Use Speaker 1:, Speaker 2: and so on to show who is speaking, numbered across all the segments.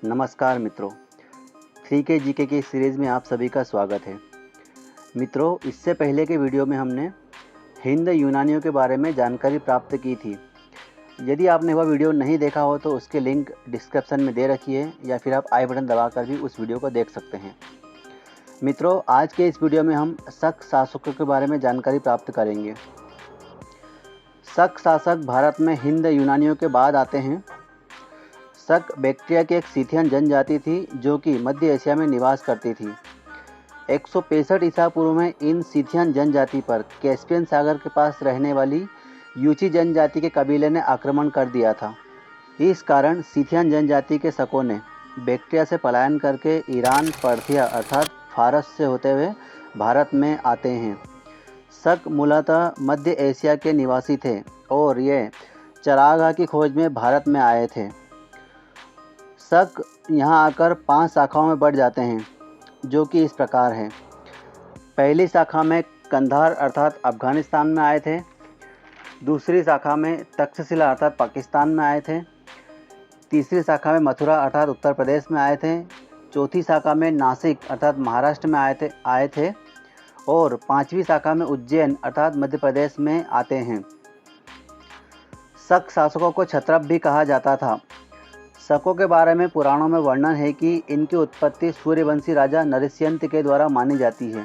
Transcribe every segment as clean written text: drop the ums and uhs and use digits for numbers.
Speaker 1: नमस्कार मित्रों, 3K GK की सीरीज़ में आप सभी का स्वागत है। मित्रों, इससे पहले के वीडियो में हमने हिंद यूनानियों के बारे में जानकारी प्राप्त की थी। यदि आपने वह वीडियो नहीं देखा हो तो उसके लिंक डिस्क्रिप्शन में दे रखी है या फिर आप आई बटन दबाकर भी उस वीडियो को देख सकते हैं। मित्रों, आज के इस वीडियो में हम शक शासकों के बारे में जानकारी प्राप्त करेंगे। शक शासक भारत में हिंद यूनानियों के बाद आते हैं। शक बैक्ट्रिया की एक सीथियन जनजाति थी जो कि मध्य एशिया में निवास करती थी। 165 ईसा पूर्व में इन सीथियन जनजाति पर कैस्पियन सागर के पास रहने वाली यूची जनजाति के कबीले ने आक्रमण कर दिया था। इस कारण सीथियन जनजाति के शकों ने बैक्ट्रिया से पलायन करके ईरान, पर्थिया अर्थात फारस से होते हुए भारत में आते हैं। शक मूलतः मध्य एशिया के निवासी थे और ये चरागाह की खोज में भारत में आए थे। शक यहाँ आकर 5 शाखाओं में बढ़ जाते हैं, जो कि इस प्रकार है। पहली शाखा में कंधार अर्थात अफ़गानिस्तान में आए थे। दूसरी शाखा में तक्षशिला अर्थात पाकिस्तान में आए थे। तीसरी शाखा में मथुरा अर्थात उत्तर प्रदेश में आए थे। चौथी शाखा में नासिक अर्थात महाराष्ट्र में आए थे और 5वीं शाखा में उज्जैन अर्थात मध्य प्रदेश में आते हैं। शक शासकों को क्षत्रप भी कहा जाता था। शकों के बारे में पुराणों में वर्णन है कि इनकी उत्पत्ति सूर्यवंशी राजा नरसिंह के द्वारा मानी जाती है।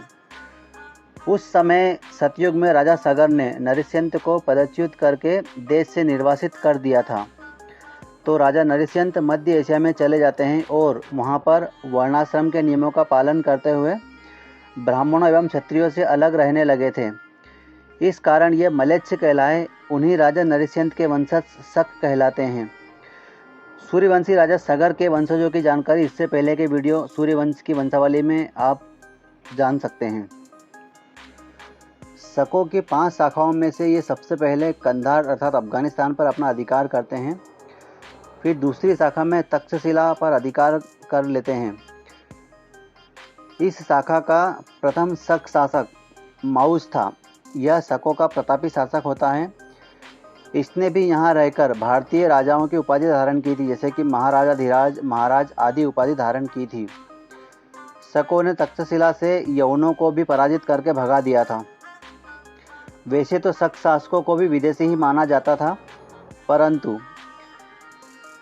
Speaker 1: उस समय सतयुग में राजा सगर ने नरसिंह को पदच्युत करके देश से निर्वासित कर दिया था। तो राजा नरसिंह मध्य एशिया में चले जाते हैं और वहाँ पर वर्णाश्रम के नियमों का पालन करते हुए ब्राह्मणों एवं क्षत्रियों से अलग रहने लगे थे। इस कारण ये मलेच्छ कहलाए। उन्हीं राजा नरसिंह के वंशज शक कहलाते हैं। सूर्यवंशी राजा सगर के वंशजों की जानकारी इससे पहले के वीडियो सूर्यवंश की वंशावली में आप जान सकते हैं। शकों की 5 शाखाओं में से ये सबसे पहले कंधार अर्थात अफ़गानिस्तान पर अपना अधिकार करते हैं। फिर दूसरी शाखा में तक्षशिला पर अधिकार कर लेते हैं। इस शाखा का प्रथम शक शासक माउस था। यह शकों का प्रतापी शासक होता है। इसने भी यहाँ रहकर भारतीय राजाओं की उपाधि धारण की थी, जैसे कि महाराजा धीराज, महाराज आदि उपाधि धारण की थी। शकों ने तक्षशिला से यवनों को भी पराजित करके भगा दिया था। वैसे तो शक शासकों को भी विदेशी ही माना जाता था, परंतु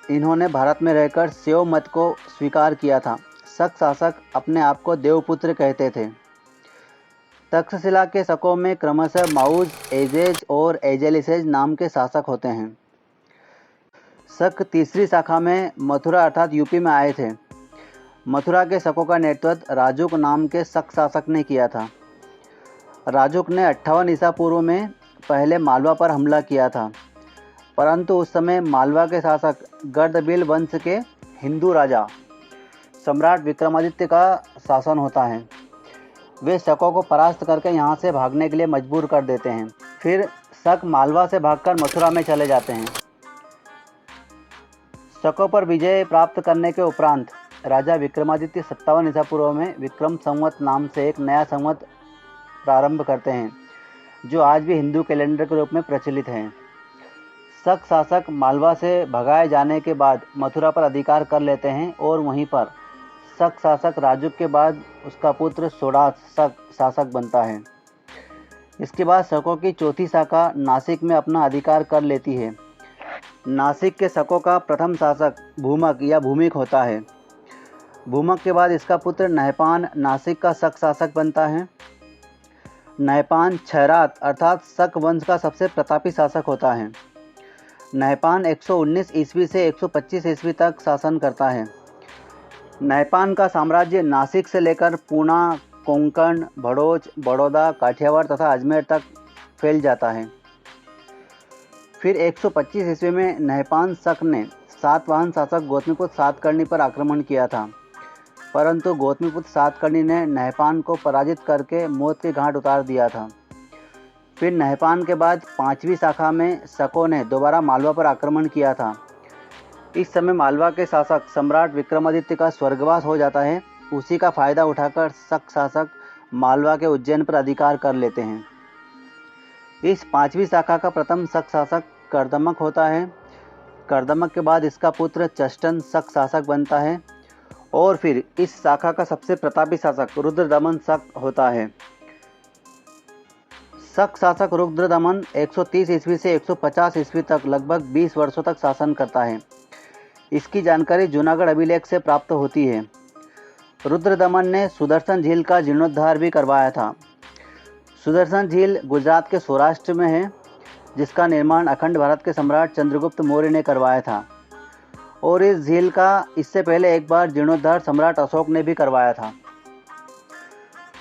Speaker 1: इन्होंने भारत में रहकर शैव मत को स्वीकार किया था। शक शासक अपने आप को देवपुत्र कहते थे। तक्षशिला के शकों में क्रमशः माउज, एजेज और एजेलिसेज नाम के शासक होते हैं। शक तीसरी शाखा में मथुरा अर्थात यूपी में आए थे। मथुरा के शकों का नेतृत्व राजुक नाम के शक शासक ने किया था। राजुक ने 58 ईसा पूर्व में पहले मालवा पर हमला किया था, परंतु उस समय मालवा के शासक गर्दबिल वंश के हिंदू राजा सम्राट विक्रमादित्य का शासन होता है। वे शकों को परास्त करके यहाँ से भागने के लिए मजबूर कर देते हैं। फिर शक मालवा से भागकर मथुरा में चले जाते हैं। शकों पर विजय प्राप्त करने के उपरांत राजा विक्रमादित्य 57 ईसा पूर्व में विक्रम संवत नाम से एक नया संवत प्रारंभ करते हैं, जो आज भी हिंदू कैलेंडर के रूप में प्रचलित है। शक शासक मालवा से भगाए जाने के बाद मथुरा पर अधिकार कर लेते हैं और वहीं पर शक शासक राजुक के बाद उसका पुत्र सोडास शक शासक बनता है। इसके बाद शकों की चौथी शाखा नासिक में अपना अधिकार कर लेती है। नासिक के शकों का प्रथम शासक भूमक या भूमिक होता है। भूमक के बाद इसका पुत्र नहपान नासिक का शक शासक बनता है। नहपान छैरात अर्थात शक वंश का सबसे प्रतापी शासक होता है। नहपान 119 ईस्वी से 125 ईस्वी तक शासन करता है। नहपान का साम्राज्य नासिक से लेकर पूना, कोंकण, भड़ोच, बड़ौदा, काठियावाड़ तथा अजमेर तक फैल जाता है। फिर 125 ईस्वी में नहपान शक ने सातवाहन शासक गौतमीपुत्र सातकर्णी पर आक्रमण किया था, परंतु गौतमीपुत्र सातकर्णी ने नहपान को पराजित करके मौत के घाट उतार दिया था। फिर नहपान के बाद 5वीं शाखा में शकों ने दोबारा मालवा पर आक्रमण किया था। इस समय मालवा के शासक सम्राट विक्रमादित्य का स्वर्गवास हो जाता है। उसी का फायदा उठाकर शक शासक मालवा के उज्जैन पर अधिकार कर लेते हैं। इस 5वीं शाखा का प्रथम शक शासक कर्दमक होता है। कर्दमक के बाद इसका पुत्र चष्टन शक शासक बनता है और फिर इस शाखा का सबसे प्रतापी शासक रुद्रदमन शक होता है। शक शासक रुद्रदमन 130 ईस्वी से 150 ईस्वी तक लगभग 20 वर्षों तक शासन करता है। इसकी जानकारी जूनागढ़ अभिलेख से प्राप्त होती है। रुद्रदमन ने सुदर्शन झील का जीर्णोद्धार भी करवाया था। सुदर्शन झील गुजरात के सौराष्ट्र में है, जिसका निर्माण अखंड भारत के सम्राट चंद्रगुप्त मौर्य ने करवाया था और इस झील का इससे पहले एक बार जीर्णोद्धार सम्राट अशोक ने भी करवाया था।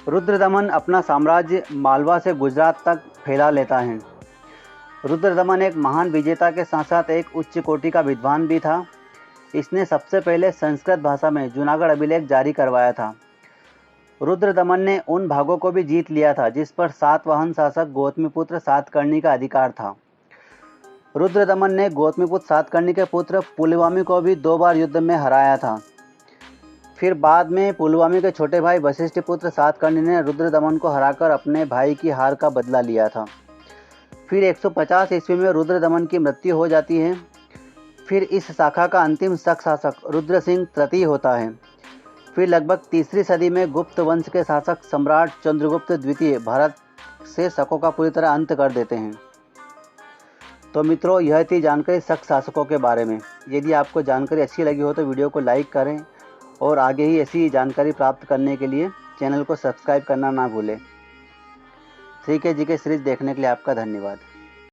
Speaker 1: रुद्रदमन अपना साम्राज्य मालवा से गुजरात तक फैला लेता है। रुद्रदमन एक महान विजेता के साथ साथ एक उच्च कोटि का विद्वान भी था। इसने सबसे पहले संस्कृत भाषा में जूनागढ़ अभिलेख जारी करवाया था। रुद्रदमन ने उन भागों को भी जीत लिया था जिस पर सातवाहन शासक गौतमीपुत्र सातकर्णी का अधिकार था। रुद्रदमन ने गौतमीपुत्र सातकर्णी के पुत्र पुलवामी को भी 2 बार युद्ध में हराया था। फिर बाद में पुलवामी के छोटे भाई वशिष्ठपुत्र सातकर्णी ने रुद्रदमन को हराकर अपने भाई की हार का बदला लिया था। फिर 150 ईस्वी में रुद्रदमन की मृत्यु हो जाती है। फिर इस शाखा का अंतिम शक शासक रुद्रसिंह तृतीय होता है। फिर लगभग 3री सदी में गुप्त वंश के शासक सम्राट चंद्रगुप्त द्वितीय भारत से शकों का पूरी तरह अंत कर देते हैं। तो मित्रों, यह थी जानकारी शक शासकों के बारे में। यदि आपको जानकारी अच्छी लगी हो तो वीडियो को लाइक करें और आगे ही ऐसी जानकारी प्राप्त करने के लिए चैनल को सब्सक्राइब करना ना भूलें। 3K GK सीरीज देखने के लिए आपका धन्यवाद।